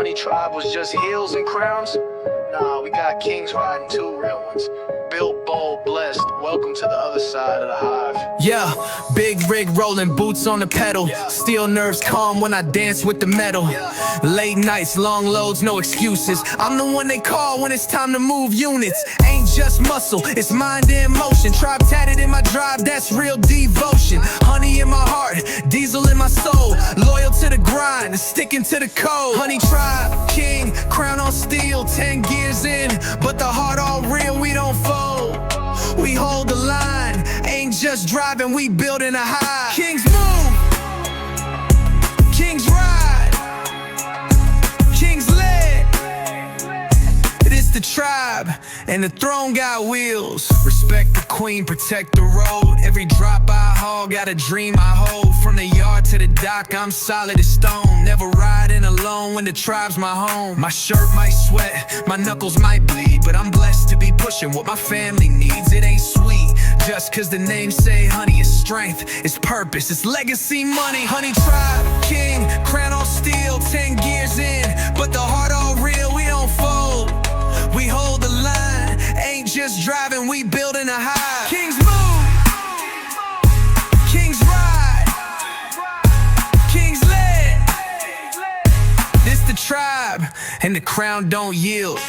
Honey Tribe was just hills and crowns? Nah, we got kings riding, two real ones. Built, bold, blessed. Welcome to the other side of the hive. Yeah, big rig rolling, boots on the pedal. Steel nerves calm when I dance with the metal. Late nights, long loads, no excuses. I'm the one they call when it's time to move units. Ain't just muscle, it's mind and motion. Tribe tatted in my drive, that's real devotion. Honey in my heart, diesel in my soul. Loyal to the grind, sticking to the code. Honey Tribe, king, crown on steel. 10 gears in, but the heart all real, we don't fold. We hold the line, ain't just driving, we building a high. Kings move, kings ride, kings led. It is the tribe, and the throne got wheels. Respect the queen, protect the road. Every drop I haul, got a dream I hold. From the yard to the dock, I'm solid as stone. Never riding alone when the tribe's my home. My shirt might sweat, my knuckles might bleed, but I'm blessed to be pushing what my family needs. It ain't sweet, just cause the name say honey is strength, it's purpose, it's legacy money. Honey Tribe, king, crown on steel, 10 gears in, but the heart all real, we don't fold. We hold the line, ain't just driving, we building a high. Kings move, kings ride, kings led. This the tribe, and the crown don't yield.